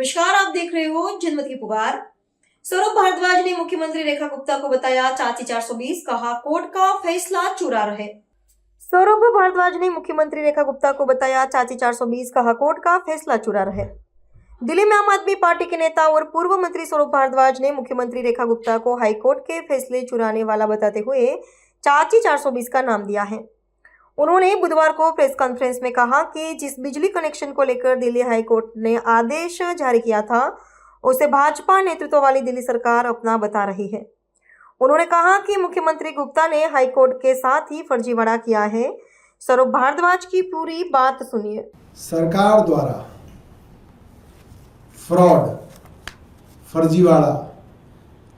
नमस्कार, आप देख रहे हो जनमत की पुकार। सौरभ भारद्वाज ने मुख्यमंत्री रेखा गुप्ता को बताया चाची 420, कहा कोर्ट का फैसला चुरा रहे। सौरभ भारद्वाज ने मुख्यमंत्री रेखा गुप्ता को बताया चाची 420, कहा कोर्ट का फैसला चुरा रहे। दिल्ली में आम आदमी पार्टी के नेता और पूर्व मंत्री सौरभ भारद्वाज ने मुख्यमंत्री रेखा गुप्ता को हाईकोर्ट के फैसले चुराने वाला बताते हुए चाची 420 का नाम दिया है। उन्होंने बुधवार को प्रेस कॉन्फ्रेंस में कहा कि जिस बिजली कनेक्शन को लेकर दिल्ली हाईकोर्ट ने आदेश जारी किया था उसे भाजपा नेतृत्व वाली दिल्ली सरकार अपना बता रही है। उन्होंने कहा कि मुख्यमंत्री गुप्ता ने हाईकोर्ट के साथ ही फर्जीवाड़ा किया है। सौरभ भारद्वाज की पूरी बात सुनिए। सरकार द्वारा फ्रॉड, फर्जीवाड़ा,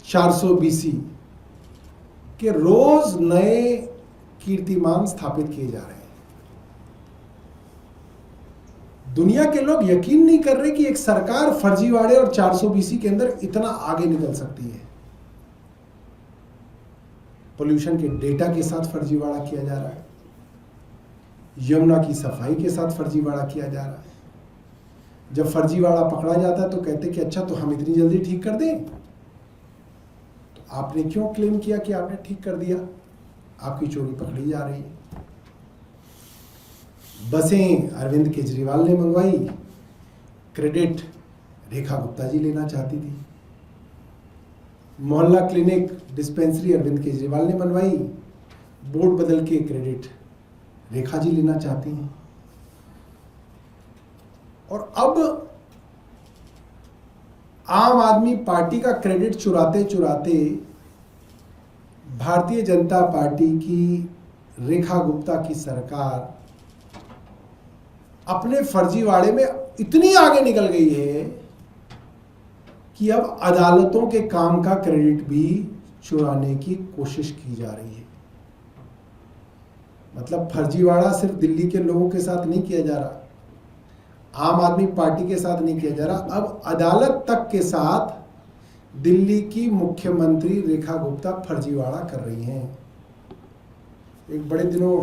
420 के रोज नए कीर्तिमान स्थापित किए जा रहे हैं। दुनिया के लोग यकीन नहीं कर रहे कि एक सरकार फर्जीवाड़े और 420 के अंदर इतना आगे निकल सकती है। पोल्यूशन के डेटा के साथ फर्जीवाड़ा किया जा रहा है, यमुना की सफाई के साथ फर्जीवाड़ा किया जा रहा है। जब फर्जीवाड़ा पकड़ा जाता है तो कहते कि अच्छा, तो हम इतनी जल्दी ठीक कर दें। तो आपने क्यों क्लेम किया कि आपने ठीक कर दिया? आपकी चोरी पकड़ी जा रही है। बसें अरविंद केजरीवाल ने मंगवाई, क्रेडिट रेखा गुप्ता जी लेना चाहती थी। मोहल्ला क्लिनिक, डिस्पेंसरी अरविंद केजरीवाल ने बनवाई, बोर्ड बदल के क्रेडिट रेखा जी लेना चाहती हैं। और अब आम आदमी पार्टी का क्रेडिट चुराते चुराते भारतीय जनता पार्टी की रेखा गुप्ता की सरकार अपने फर्जीवाड़े में इतनी आगे निकल गई है कि अब अदालतों के काम का क्रेडिट भी चुराने की कोशिश की जा रही है। मतलब फर्जीवाड़ा सिर्फ दिल्ली के लोगों के साथ नहीं किया जा रहा, आम आदमी पार्टी के साथ नहीं किया जा रहा, अब अदालत तक के साथ दिल्ली की मुख्यमंत्री रेखा गुप्ता फर्जीवाड़ा कर रही हैं। एक बड़े दिनों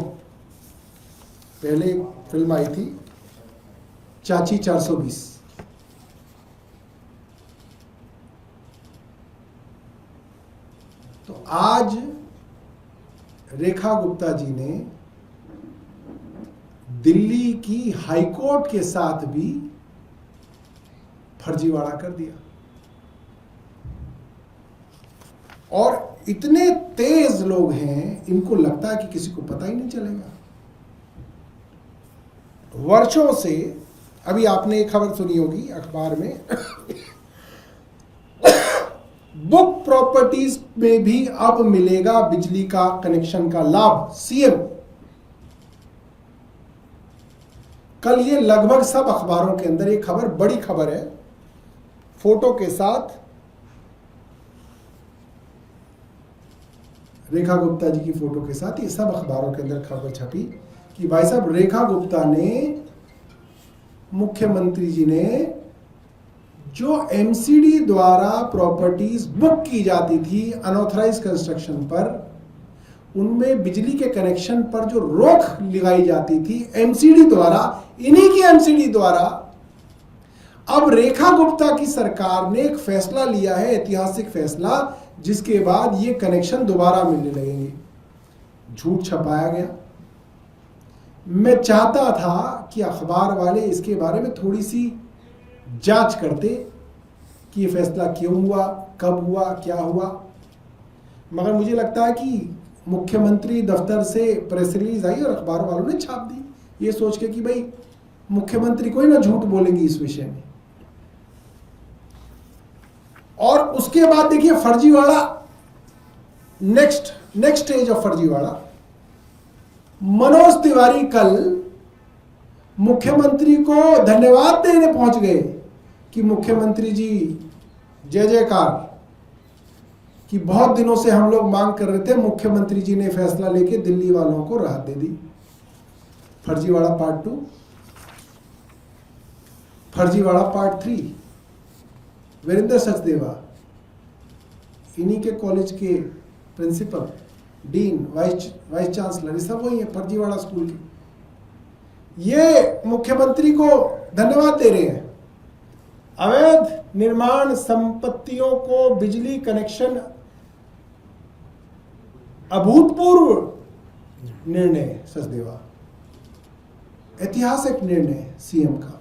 पहले एक फिल्म आई थी चाची 420। तो आज रेखा गुप्ता जी ने दिल्ली की हाईकोर्ट के साथ भी फर्जीवाड़ा कर दिया। और इतने तेज लोग हैं, इनको लगता है कि किसी को पता ही नहीं चलेगा। वर्षों से, अभी आपने एक खबर सुनी होगी अखबार में, बुक प्रॉपर्टीज में भी अब मिलेगा बिजली का कनेक्शन का लाभ। सीएम कल ये लगभग सब अखबारों के अंदर एक खबर, बड़ी खबर है, फोटो के साथ रेखा गुप्ता जी की फोटो के साथ, ये सब अखबारों के अंदर खबर छपी कि भाई साहब रेखा गुप्ता ने, मुख्यमंत्री जी ने जो एमसीडी द्वारा प्रॉपर्टीज बुक की जाती थी अनऑथराइज कंस्ट्रक्शन पर, उनमें बिजली के कनेक्शन पर जो रोक लगाई जाती थी एमसीडी द्वारा, इन्हीं की एमसीडी द्वारा, अब रेखा गुप्ता की सरकार ने एक फैसला लिया है, ऐतिहासिक फैसला, जिसके बाद ये कनेक्शन दोबारा मिलने लगेंगे। झूठ छपाया गया। मैं चाहता था कि अखबार वाले इसके बारे में थोड़ी सी जांच करते कि ये फैसला क्यों हुआ, कब हुआ, क्या हुआ, मगर मुझे लगता है कि मुख्यमंत्री दफ्तर से प्रेस रिलीज आई और अखबार वालों ने छाप दी, ये सोच के कि भाई मुख्यमंत्री कोई ना झूठ बोलेंगी इस विषय में। और उसके बाद देखिए फर्जीवाड़ा, नेक्स्ट स्टेज ऑफ फर्जीवाड़ा। मनोज तिवारी कल मुख्यमंत्री को धन्यवाद देने पहुंच गए कि मुख्यमंत्री जी जय जयकार, कि बहुत दिनों से हम लोग मांग कर रहे थे, मुख्यमंत्री जी ने फैसला लेके दिल्ली वालों को राहत दे दी। फर्जीवाड़ा पार्ट 2, फर्जीवाड़ा पार्ट 3, वीरेंद्र सचदेवा, इन्हीं के कॉलेज के प्रिंसिपल, डीन, वाइस चांसलर, ये सब वही है फर्जीवाड़ा स्कूल के। ये मुख्यमंत्री को धन्यवाद दे रहे हैं अवैध निर्माण संपत्तियों को बिजली कनेक्शन अभूतपूर्व निर्णय सचदेवा, ऐतिहासिक निर्णय सीएम का।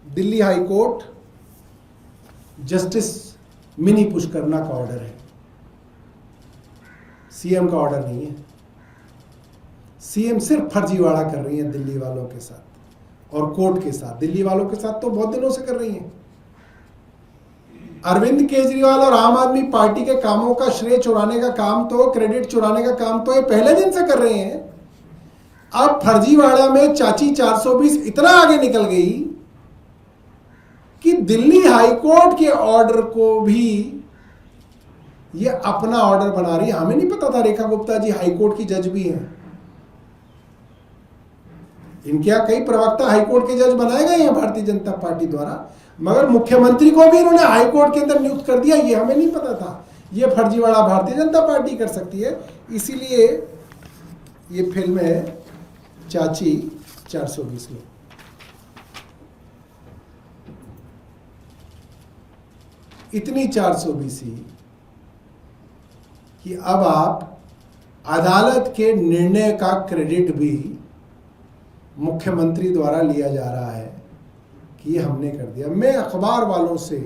Delhi high court justice mini Pushkarna का ऑर्डर है, सीएम का ऑर्डर नहीं है। सीएम सिर्फ फर्जीवाड़ा कर रही है दिल्ली वालों के साथ और कोर्ट के साथ। दिल्ली वालों के साथ तो बहुत दिनों से कर रही हैं। अरविंद केजरीवाल और आम आदमी पार्टी के कामों का श्रेय चुराने का काम तो, क्रेडिट चुराने का काम तो ये पहले दिन से कर रहे हैं। अब फर्जीवाड़ा में चाची 420 इतना आगे निकल गई कि दिल्ली हाईकोर्ट के ऑर्डर को भी ये अपना ऑर्डर बना रही है। हमें नहीं पता था रेखा गुप्ता जी हाईकोर्ट की जज भी हैं। इनके यहां कई प्रवक्ता हाईकोर्ट के जज बनाए गए हैं भारतीय जनता पार्टी द्वारा, मगर मुख्यमंत्री को भी इन्होंने हाईकोर्ट के अंदर नियुक्त कर दिया। ये हमें नहीं पता था। ये फर्जीवाड़ा भारतीय जनता पार्टी कर सकती है, इसीलिए ये फिल्म है चाची 420 में। इतनी 420 कि अब आप अदालत के निर्णय का क्रेडिट भी मुख्यमंत्री द्वारा लिया जा रहा है कि ये हमने कर दिया। मैं अखबार वालों से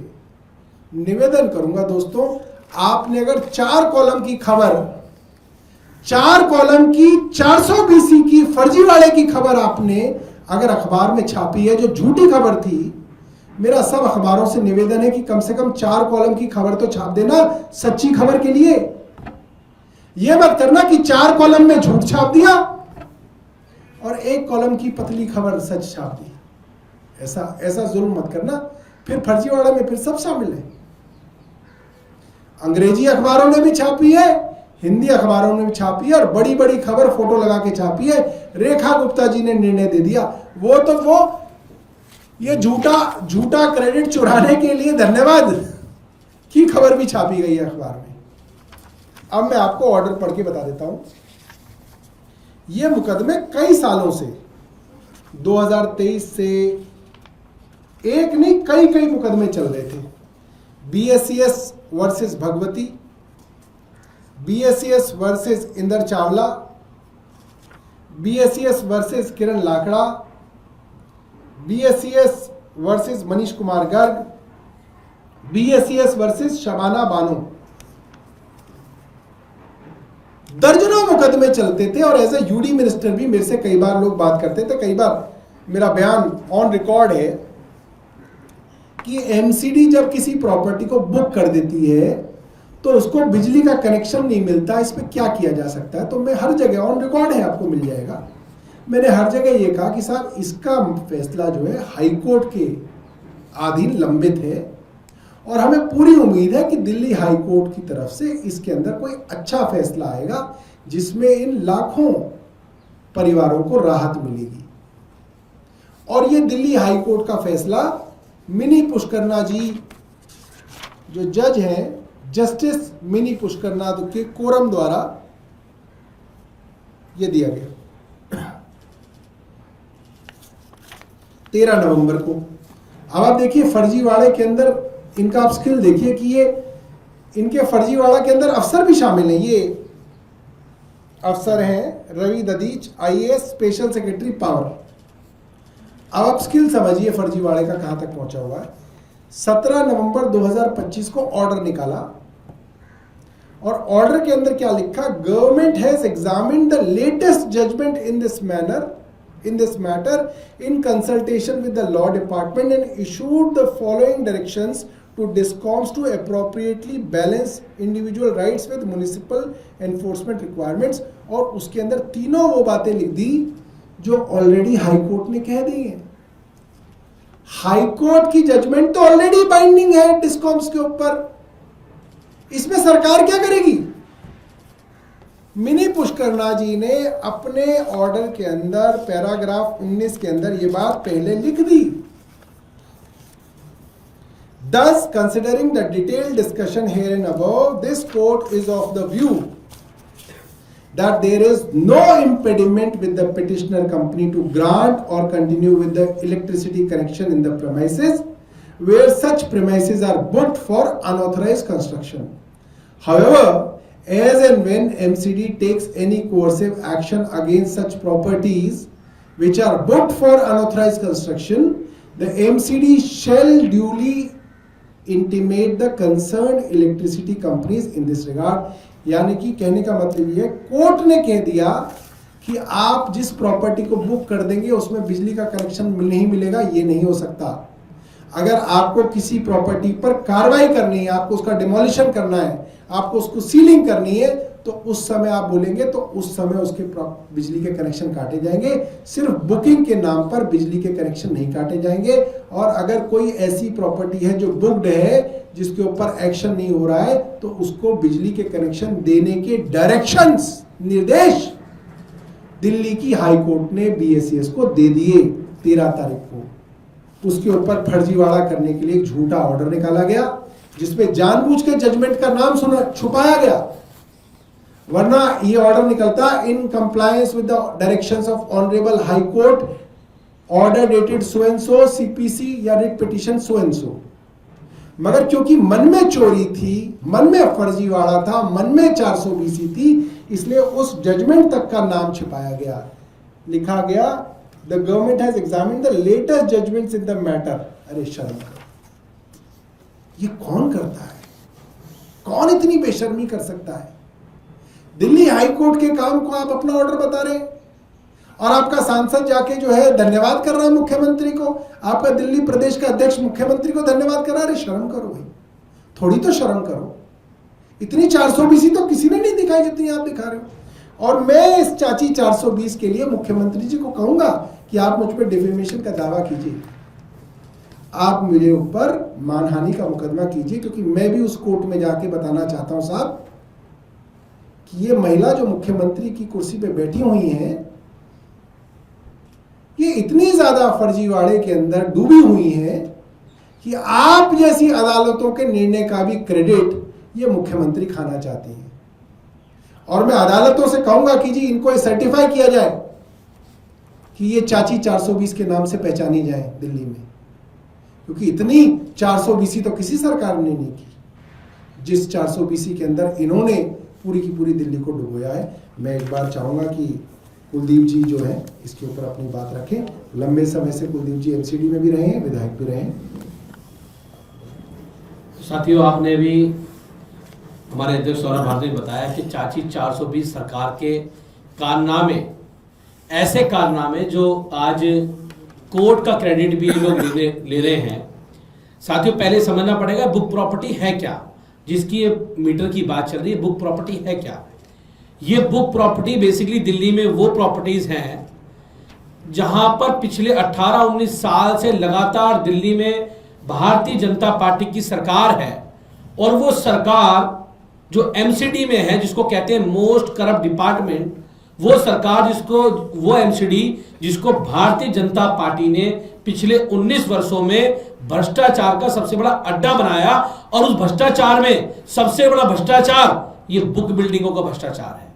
निवेदन करूंगा दोस्तों, आपने अगर 4 कॉलम की खबर, 4 कॉलम की 420 की फर्जीवाड़े की खबर आपने अगर अखबार में छापी है जो झूठी खबर थी, मेरा सब अखबारों से निवेदन है कि कम से कम 4 कॉलम की खबर तो छाप देना सच्ची खबर के लिए। यह मत करना कि 4 कॉलम में झूठ छाप दिया और 1 कॉलम की पतली खबर सच छाप दी। ऐसा जुल्म मत करना, फिर फर्जीवाड़ा में फिर सब शामिल है। अंग्रेजी अखबारों ने भी छापी है, हिंदी अखबारों ने भी छापी है और बड़ी बड़ी खबर फोटो लगा के छापी है। रेखा गुप्ता जी ने निर्णय दे दिया। वो ये झूठा क्रेडिट चुराने के लिए धन्यवाद की खबर भी छापी गई है अखबार में। अब मैं आपको ऑर्डर पढ़ के बता देता हूं। ये मुकदमे कई सालों से 2023 से एक नहीं कई मुकदमे चल रहे थे। BSES versus Bhagwati, BSES versus Inder Chawla, BSES versus Kiran Lakra, BSES versus Manish Kumar Garg, BSES versus Shabana Bano. दर्जनों मुकदमे चलते थे और एज ए यूडी मिनिस्टर भी मेरे से कई बार लोग बात करते थे, कई बार मेरा बयान ऑन रिकॉर्ड है कि एमसीडी जब किसी प्रॉपर्टी को बुक कर देती है तो उसको बिजली का कनेक्शन नहीं मिलता, इस पे क्या किया जा सकता है। तो मैं हर जगह ऑन रिकॉर्ड है, आपको मिल जाएगा, मैंने हर जगह ये कहा कि साहब इसका फैसला जो है हाईकोर्ट के अधीन लंबित है और हमें पूरी उम्मीद है कि दिल्ली हाईकोर्ट की तरफ से इसके अंदर कोई अच्छा फैसला आएगा जिसमें इन लाखों परिवारों को राहत मिलेगी। और ये दिल्ली हाईकोर्ट का फैसला मिनी पुष्करना जी जो जज हैं, जस्टिस मिनी पुष्करना के कोरम द्वारा ये दिया गया 13 नवंबर को। अब आप देखिए फर्जीवाड़े के अंदर इनका आप स्किल देखिए कि ये इनके फर्जीवाड़ा के अंदर अफसर भी शामिल हैं। ये अफसर हैं Ravi Dadhich, IAS special secretary power. अब आप स्किल समझिए फर्जीवाड़े का कहां तक पहुंचा हुआ है। 17 नवंबर 2025 को ऑर्डर निकाला और ऑर्डर के अंदर क्या लिखा, government has examined the latest judgement in this matter in consultation with the law department and issued the following directions to DISCOMs to appropriately balance individual rights with municipal enforcement requirements। और उसके अंदर तीनों वो बातें लिख दी जो already high court ने कह दी है। हाईकोर्ट की जजमेंट तो ऑलरेडी बाइंडिंग है डिस्कॉम्स के ऊपर, इसमें सरकार क्या करेगी। मिनी पुष्करना जी ने अपने ऑर्डर के अंदर पैराग्राफ 19 के अंदर ये बात पहले लिख दी। Thus, considering the detailed discussion herein above, this court is of the view that there is no impediment with the petitioner company to grant or continue with the electricity connection in the premises where such premises are booked for unauthorized construction. However, as and when MCD takes any coercive action against such properties which are booked for unauthorized construction, the MCD shall duly intimate the concerned electricity companies in this regard. यानी कि कहने का मतलब ये, court ने कह दिया कि आप जिस प्रॉपर्टी को बुक कर देंगे उसमें बिजली का कनेक्शन नहीं मिलेगा, ये नहीं हो सकता। अगर आपको किसी प्रॉपर्टी पर कार्रवाई करनी है, आपको उसका डिमोलिशन करना है, आपको उसको सीलिंग करनी है, तो उस समय आप बोलेंगे तो उस समय उसके बिजली के कनेक्शन काटे जाएंगे। सिर्फ बुकिंग के नाम पर बिजली के कनेक्शन नहीं काटे जाएंगे। और अगर कोई ऐसी प्रॉपर्टी है जो बुक्ड है, जिसके ऊपर एक्शन नहीं हो रहा है, तो उसको बिजली के कनेक्शन देने के डायरेक्शंस, निर्देश दिल्ली की हाई कोर्ट ने BSES को दे दिए 13 तारीख को। उसके ऊपर फर्जीवाड़ा करने के लिए एक झूठा ऑर्डर निकाला गया, जिसमें जानबूझ के जजमेंट का नाम छुपाया गया, वरना ये ऑर्डर निकलता in compliance with the directions of honourable high court, order dated so and so, CPC या writ petition so and so. मगर क्योंकि मन में चोरी थी, मन में फर्जीवाड़ा था, मन में 420 थी, इसलिए उस जजमेंट तक का नाम छिपाया गया। लिखा गया the government has examined the latest judgements in the matter. अरे शर्म करो, ये कौन करता है? कौन इतनी बेशर्मी कर सकता है? दिल्ली हाई कोर्ट के काम को आप अपना ऑर्डर बता रहे हैं, और आपका सांसद जाके जो है धन्यवाद कर रहा है मुख्यमंत्री को, आपका दिल्ली प्रदेश का अध्यक्ष मुख्यमंत्री को धन्यवाद कर रहा है। अरे शर्म करो भाई, थोड़ी तो शर्म करो। इतनी 420 तो किसी ने नहीं दिखाई जितनी आप दिखा रहे हो। और मैं इस चाची 420 के लिए मुख्यमंत्री जी को कहूंगा कि आप मुझ पर डिफेमेशन का दावा कीजिए, आप मेरे ऊपर मानहानि का मुकदमा कीजिए, क्योंकि मैं भी उस कोर्ट में जाके बताना चाहता हूं साहब कि ये महिला जो मुख्यमंत्री की कुर्सी पे बैठी हुई हैं, ये इतनी ज्यादा फर्जीवाड़े के अंदर डूबी हुई हैं कि आप जैसी अदालतों के निर्णय का भी क्रेडिट ये मुख्यमंत्री खाना चाहती हैं। और मैं अदालतों से कहूंगा कि जी इनको सर्टिफाई किया जाए कि ये चाची 420 के नाम से पहचानी जाए दिल्ली में, क्योंकि इतनी 420 तो किसी सरकार ने नहीं की जिस 420 के अंदर इन्होंने पूरी की पूरी दिल्ली को डुबोया है। मैं एक बार चाहूंगा कि कुलदीप जी जो है इसके ऊपर अपनी बात रखें। लंबे समय से कुलदीप जी MCD में भी रहे हैं, विधायक भी रहे हैं। साथियों, आपने भी हमारे अध्यक्ष सौरभ भारती ने बताया कि चाची 420 सरकार के कारनामे, ऐसे कारनामे जो आज कोर्ट का क्रेडिट भी लोग ले रहे हैं। साथियों, पहले समझना पड़ेगा बुक प्रॉपर्टी है क्या, जिसकी ये मीटर की बात चल रही है। बुक प्रॉपर्टी है क्या? ये बुक प्रॉपर्टी बेसिकली दिल्ली में वो प्रॉपर्टीज हैं जहां पर पिछले 18-19 साल से लगातार दिल्ली में भारतीय जनता पार्टी की सरकार है, और वो सरकार जो MCD में है, जिसको कहते हैं मोस्ट करप्ट डिपार्टमेंट, वो सरकार वो MCD जिसको भारतीय जनता पार्टी ने पिछले 19 वर्षों में भ्रष्टाचार का सबसे बड़ा अड्डा बनाया। और उस भ्रष्टाचार में सबसे बड़ा भ्रष्टाचार ये बुक बिल्डिंगों का भ्रष्टाचार है।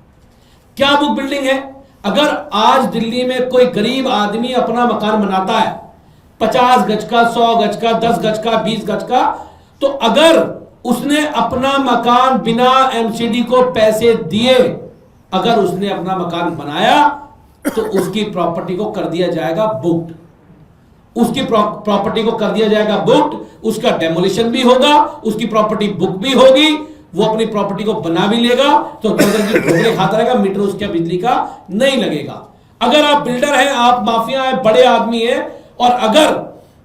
क्या बुक बिल्डिंग है? अगर आज दिल्ली में कोई गरीब आदमी अपना मकान बनाता है 50 गज का, 100 गज का, 10 गज का, 20 गज का, तो अगर उसने अपना मकान बिना MCD को पैसे दिए अगर उसने अपना मकान बनाया, तो उसकी प्रॉपर्टी को कर दिया जाएगा बुक्ड। उसकी प्रॉपर्टी को कर दिया जाएगा बुक्ड, उसका डेमोलिशन भी होगा, उसकी प्रॉपर्टी बुक भी होगी, वो अपनी प्रॉपर्टी को बना भी लेगा, तो ढोकले खाता रहेगा, मीटर उसके बिजली का नहीं लगेगा। अगर आप बिल्डर हैं, आप माफिया हैं, बड़े आदमी हैं, और अगर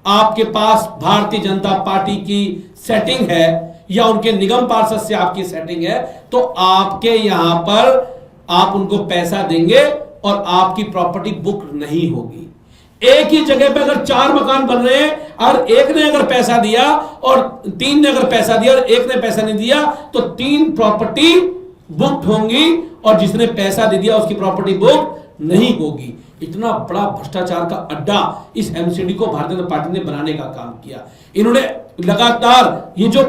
आपके पास भारतीय जनता पार्टी की सेटिंग है या उनके निगम पार्षद से आपकी सेटिंग है, तो आपके यहां पर आप उनको पैसा देंगे और आपकी प्रॉपर्टी बुक नहीं होगी। एक ही जगह पे अगर 4 मकान बन रहे हैं और एक ने अगर पैसा दिया और 3 ने अगर पैसा दिया और एक ने पैसा नहीं दिया, तो 3 प्रॉपर्टी बुक्ड होंगी और जिसने पैसा दे दिया उसकी प्रॉपर्टी बुक नहीं होगी। इतना बड़ा भ्रष्टाचार का अड्डा इस MCD को भारतीय जनता पार्टी ने बनाने का काम किया। इन्होंने लगातार ये जो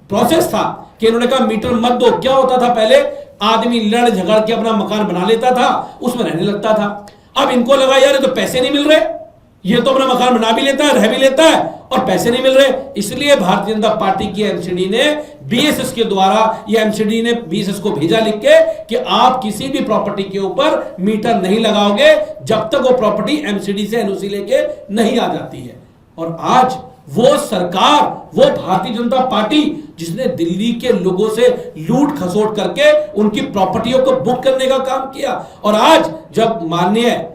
प्रोसेस था कि इन्होंने कहा मीटर मत दो। क्या होता था पहले आदमी लड़ झगड़ के अपना मकान बना लेता था, उसमें रहने लगता था। अब इनको लगा यार ये तो पैसे नहीं मिल रहे, ये तो अपना मकान बना भी लेता है, रह भी लेता है और पैसे नहीं मिल रहे। इसलिए भारतीय जनता पार्टी की एमसीडी ने बीएसएस के द्वारा, ये एमसीडी ने बीएसएस को भेजा लिख के कि आप किसी भी प्रॉपर्टी के ऊपर मीटर नहीं लगाओगे जब तक वो प्रॉपर्टी एमसीडी से एनओसी लेके नहीं आ जाती है। और आज वो सरकार, वो भारतीय जनता पार्टी जिसने दिल्ली के लोगों से लूट खसोट करके उनकी प्रॉपर्टियों को बुक करने का काम किया, और आज जब माननीय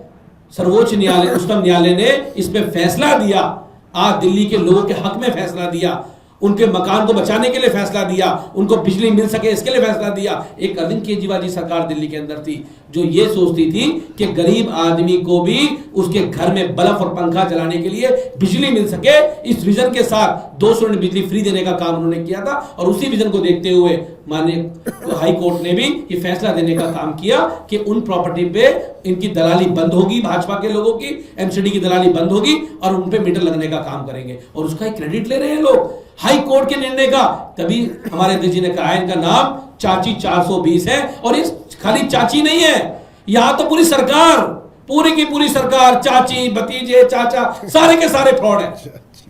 सर्वोच्च न्यायालय, उच्चतम न्यायालय ने इस पे फैसला दिया, आज दिल्ली के लोगों के हक में फैसला दिया, उनके मकान को बचाने के लिए फैसला दिया, उनको बिजली मिल सके इसके लिए फैसला दिया। एक अरविंद केजरीवाल जी सरकार दिल्ली के अंदर थी जो ये सोचती थी कि गरीब आदमी को भी उसके घर में बल्ब और पंखा चलाने के लिए बिजली मिल सके। इस विजन के साथ 200 यूनिट बिजली फ्री देने का काम उन्होंने किया था, और उसी विजन को देखते हुए माननीय हाई कोर्ट ने भी ये फैसला देने का काम किया कि उन प्रॉपर्टी पे इनकी दलाली बंद होगी, भाजपा के लोगों की एमसीडी की दलाली बंद होगी और उन पे मीटर लगने का काम करेंगे। और उसका ही क्रेडिट ले रहे हैं लोग हाई कोर्ट के निर्णय का। तभी हमारे अध्यक्ष जी ने कहा इनका नाम चाची 420 है, और ये खाली चाची नहीं है, यहां तो पूरी सरकार, पूरी की पूरी सरकार, चाची, भतीजे, चाचा, सारे के सारे फ्रॉड है,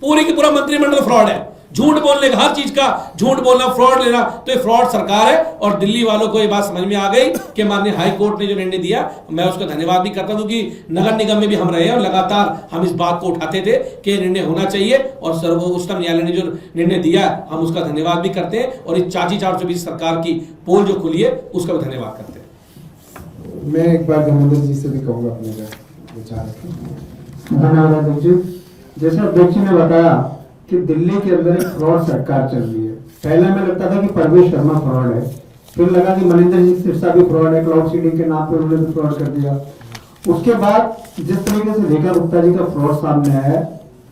पूरी की पूरा मंत्रिमंडल फ्रॉड है। झूठ बोलने का, हर चीज का झूठ बोलना, फ्रॉड लेना, तो ये फ्रॉड सरकार है। और दिल्ली वालों को ये बात समझ में आ गई कि माननीय हाई कोर्ट ने जो निर्णय दिया, मैं उसका धन्यवाद भी करता हूं, क्योंकि नगर निगम में भी हम रहे हैं और लगातार हम इस बात को उठाते थे कि निर्णय होना चाहिए, और उच्चतम न्यायालय ने जो निर्णय दिया हम उसका धन्यवाद भी करते हैं। और इस चाची 420 सरकार की पोल जो खुली है उसका भी धन्यवाद करते हैं। मैं एक बार धर्मेंद्र जी से भी कहूंगा अपने विचार। धन्यवाद अध्यक्ष जी। जैसे अध्यक्ष जी ने बताया कि दिल्ली के अंदर एक फ्रॉड सरकार चल रही है। पहले में लगता था कि परवेश शर्मा फ्रॉड है, फिर लगा कि मनिंदर जी सिरसा भी फ्रॉड है, क्लाउड सीडिंग के नाम पे उन्होंने भी फ्रॉड कर दिया। उसके बाद जिस तरीके से रेखा गुप्ता जी का फ्रॉड सामने आया है,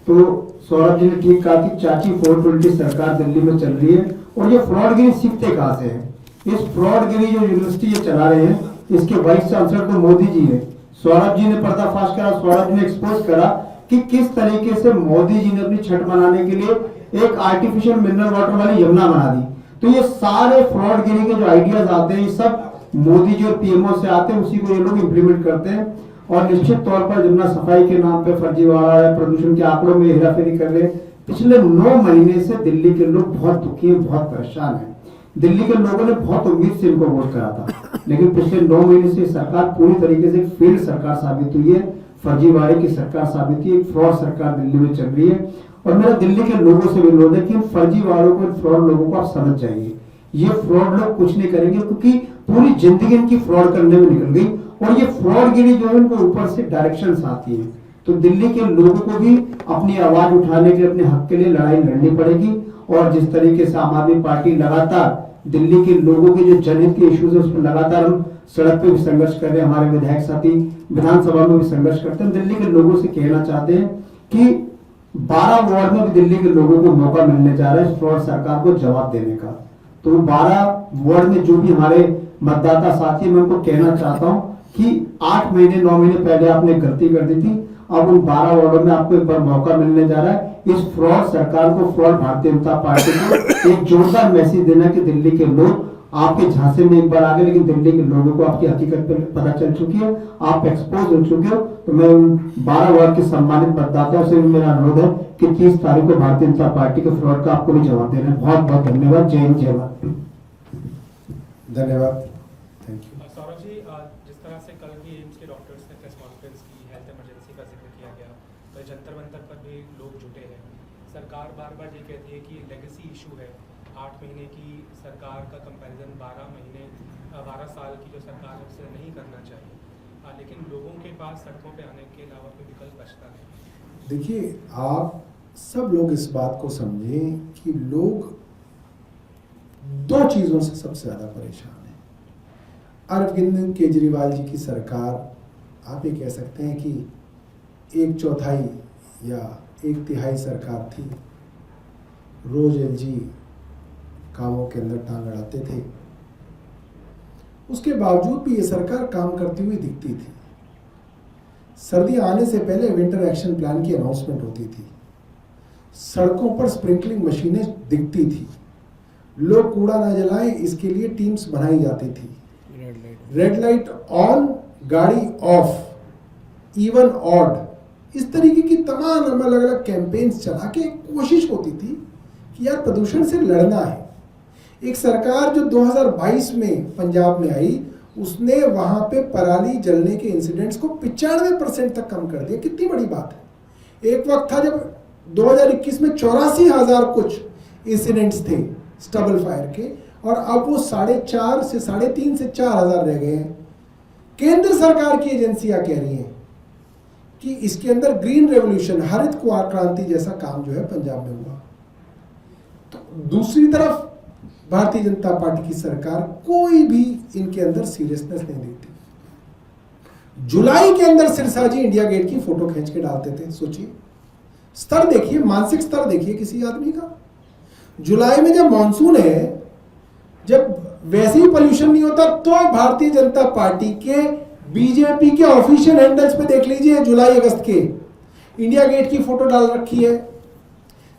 तो सौरभ जी ने ठीक कहा कि चाची 420 सरकार दिल्ली में चल रही है। और ये फ्रॉडगिरी सीखते कहां से है? इस फ्रॉडगिरी जो यूनिवर्सिटी ये चला रहे हैं, इसके वाइस चांसलर तो मोदी जी है। सौरभ जी ने पर्दाफाश करा, सौरभ जी ने एक्सपोज करा कि किस तरीके से मोदी जी ने अपनी छठ मनाने के लिए एक आर्टिफिशियल मिनरल वाटर वाली यमुना बना दी। तो ये सारे फ्रॉडगिरी के जो आइडियाज आते हैं, ये सब मोदी जी और पीएमओ से आते हैं, उसी को ये लोग इंप्लीमेंट करते हैं। और निश्चित तौर पर जमुना सफाई के नाम पे फर्जीवाड़ा है, प्रदूषण के आंकड़ों में हेराफेरी कर रहे हैं। पिछले 9 महीने से दिल्ली के लोग बहुत दुखी हैं, बहुत परेशान हैं। दिल्ली के लोगों ने बहुत उम्मीद से इनको वोट करा था, लेकिन पिछले 9 महीने से सरकार पूरी तरीके से फेल्ड सरकार साबित हुई है, फर्जीवाड़े की सरकार साबित हुई है, एक फ्रॉड सरकार दिल्ली में चल रही है। और मेरा दिल्ली के लोगों से भी अनुरोध है कि इन फर्जीवाड़ों को, फ्रॉड लोगों को आप समझ जाइए। ये फ्रॉड लोग कुछ नहीं करेंगे, क्योंकि पूरी जिंदगी इनकी फ्रॉड करने में निकल गई, और ये फ्रॉडगिरी जो है उनको ऊपर से डायरेक्शंस आती है। तो दिल्ली के लोगों को भी अपनी आवाज उठाने के, अपने हक के लिए लड़ाई लड़नी पड़ेगी। और जिस तरीके से आम आदमी पार्टी लगातार दिल्ली के लोगों के जो जनहित के इश्यूज है उस पर लगातार हम सड़क पे भी संघर्ष कर रहे हैं, हमारे विधायक साथी विधानसभा में भी संघर्ष करते हैं। दिल्ली के लोगों से कहना चाहते हैं कि 12 वार्ड में भी दिल्ली के लोगों को मौका मिलने जा रहा है इस फ्रॉड सरकार को जवाब देने का। तो 12 वार्ड में जो भी हमारे मतदाता साथी, मैं उनको कहना चाहता हूं कि 8 महीने 9 महीने पहले आपने गलती कर दी थी, अब उन 12 वार्डों में आपको एक बार मौका मिलने जा रहा है। इस फ्रॉड सरकार को, फ्रॉड भारतीय जनता पार्टी को एक जोरदार मैसेज देना कि दिल्ली के लोग आपके झांसे में एक बार आ गए, लेकिन दिल्ली के लोगों को आपकी हकीकत पर पता चल चुकी है, आप एक्सपोज हो चुके हो। तो मैं उन 12 वार्ड के सम्मानित मतदाताओं से भी मेरा अनुरोध है कि 30 तारीख को भारतीय जनता पार्टी के फ्रॉड का आपको भी जवाब देना है। बहुत बहुत धन्यवाद। जय हिंद, जय भारत। धन्यवाद, थैंक यू। सौरभ जी, जिस तरह से कल भी एम्स के डॉक्टर्स ने प्रेस कॉन्फ्रेंस की, हेल्थ इमरजेंसी का जिक्र किया गया, तो जंतर मंतर पर भी लोग जुटे हैं। सरकार बार बार ये कहती है कि लेगेसी इशू है, 8 महीने की सरकार का कंपैरिजन 12 साल की जो सरकार है उससे नहीं करना चाहिए, लेकिन लोगों के पास सड़कों पे आने के अलावा कोई विकल्प बचता नहीं। देखिए, आप सब लोग इस बात को समझें कि लोग 2 चीजों से सबसे ज्यादा परेशान हैं। अरविंद केजरीवाल जी की सरकार, आप ये कह सकते हैं कि 1/4 या 1/3 सरकार थी, रोज एलजी कामों के अंदर टांग अड़ाते थे। उसके बावजूद भी ये सरकार काम करती हुई दिखती थी। सर्दी आने से पहले विंटर एक्शन प्लान की अनाउंसमेंट होती थी, सड़कों पर स्प्रिंकलिंग मशीनें दिखती थी, लोग कूड़ा ना जलाएं इसके लिए टीम्स बनाई जाती थी, रेड लाइट ऑन, गाड़ी ऑफ, इवन ऑड, इस तरीके की तमाम अलग अलग कैंपेन्स चला के कोशिश होती थी कि यार प्रदूषण से लड़ना है। एक सरकार जो 2022 में पंजाब में आई, उसने वहां पे पराली जलने के इंसिडेंट्स को 95% तक कम कर दिया। कितनी बड़ी बात है। एक वक्त था जब 2021 में 84,000 कुछ इंसिडेंट्स थे स्टबल फायर के, और अब वो 4.5 से 3.5 से 4,000 रह गए हैं। केंद्र सरकार की एजेंसियां कह रही हैं कि इसके अंदर ग्रीन रेवोल्यूशन, हरित क्रांति जैसा काम जो है पंजाब में हुआ। तो दूसरी तरफ भारतीय जनता पार्टी की सरकार कोई भी इनके अंदर सीरियसनेस नहीं देखती। जुलाई के अंदर सिरसा जी इंडिया गेट की फोटो खींच के डालते थे। सोचिए, स्तर देखिए, मानसिक स्तर देखिए किसी आदमी का। जुलाई में जब मॉनसून है, जब वैसे ही पोल्यूशन नहीं होता, तो भारतीय जनता पार्टी के बीजेपी के ऑफिशियल हैंडल्स पे देख लीजिए, जुलाई अगस्त के इंडिया गेट की फोटो डाल रखी है,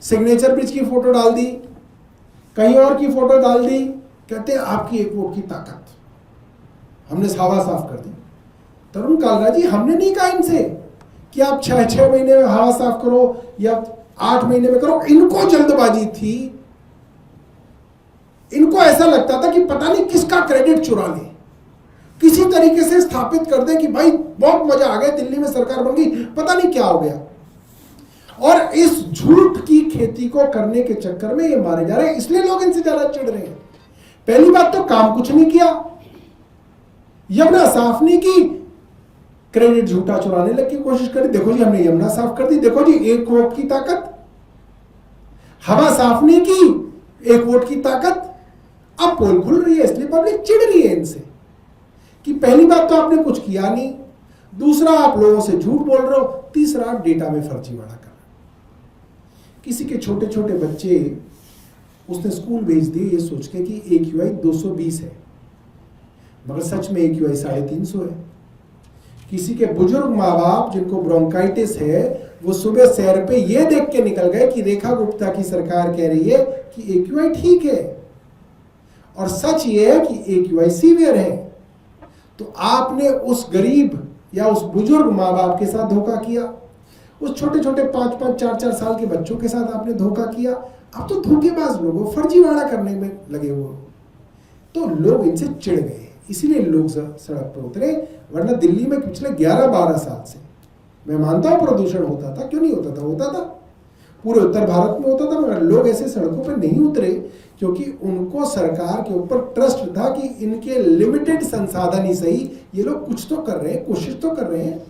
सिग्नेचर ब्रिज की फोटो डाल दी, कहीं और की फोटो डाल दी। कहते हैं आपकी एक वोट की ताकत, हमने हवा साफ कर दी। तरुण कालरा जी, हमने नहीं कहा इनसे कि आप 6 महीने में हवा साफ करो या 8 महीने में करो। इनको जल्दबाजी थी, इनको ऐसा लगता था कि पता नहीं किसका क्रेडिट चुरा ले, किसी तरीके से स्थापित कर दे कि भाई बहुत मजा आ गया, दिल्ली में सरकार बन गई, पता नहीं क्या हो गया। और इस झूठ की खेती को करने के चक्कर में ये मारे जा रहे हैं, इसलिए लोग इनसे ज्यादा चिढ़ रहे हैं। पहली बात तो काम कुछ नहीं किया, यमुना साफ नहीं की, क्रेडिट झूठा चुराने लग की कोशिश करी। देखो जी, हमने यमुना साफ कर दी, देखो जी, 1 वोट की ताकत। हवा साफ नहीं की, 1 वोट की ताकत। अब पोल खुल रही है, इसलिए पब्लिक चिढ़ रही है इनसे कि पहली बात तो आपने कुछ किया नहीं, दूसरा आप लोगों से झूठ बोल रहे हो, तीसरा डेटा में फर्जीवाड़ा कर। किसी के छोटे छोटे बच्चे उसने स्कूल भेज दिए ये सोच के कि AQI 220 है, मगर सच में AQI 350 है। किसी के बुजुर्ग माँ बाप जिनको ब्रोंकाइटिस है, वो सुबह सैर पे ये देख के निकल गए कि रेखा गुप्ता की सरकार कह रही है कि AQI ठीक है, और सच ये है कि AQI सीवियर है। तो आपने उस गरीब या उस बुजुर्ग माँ बाप के साथ धोखा किया, उस छोटे छोटे 5-5, 4-4 साल के बच्चों के साथ आपने धोखा किया। अब तो धोखेबाज लोग हो, फर्जीवाड़ा करने में लगे हुए, तो लोग इनसे चिढ़ गए, इसीलिए लोग सड़क पर उतरे। वरना दिल्ली में पिछले 11-12 साल से, मैं मानता हूं प्रदूषण होता था, क्यों नहीं होता था, होता था, पूरे उत्तर भारत में होता था, मगर लोग ऐसे सड़कों पर नहीं उतरे क्योंकि उनको सरकार के ऊपर ट्रस्ट था कि इनके लिमिटेड संसाधन ही सही, ये लोग कुछ तो कर रहे हैं, कोशिश तो कर रहे हैं।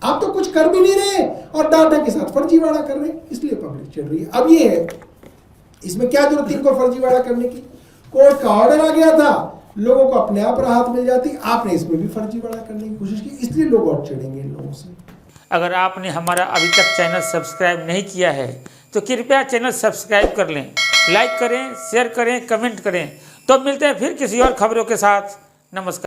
आप तो कुछ कर भी नहीं रहे और डाटा के साथ फर्जीवाड़ा कर रहे हैं, इसलिए पब्लिक चिढ़ रही है। अब ये है, इसमें क्या जरूरत थी इनको फर्जीवाड़ा करने की? कोर्ट का ऑर्डर आ गया था, लोगों को अपने आप राहत मिल जाती, आपने इसमें भी फर्जीवाड़ा करने की कोशिश की, इसलिए लोग और चिढ़ेंगे इन लोगों से। अगर आपने हमारा अभी तक चैनल सब्सक्राइब नहीं किया है तो कृपया चैनल सब्सक्राइब कर लें, लाइक करें, शेयर करें, कमेंट करें। तो मिलते हैं फिर किसी और खबरों के साथ। नमस्कार।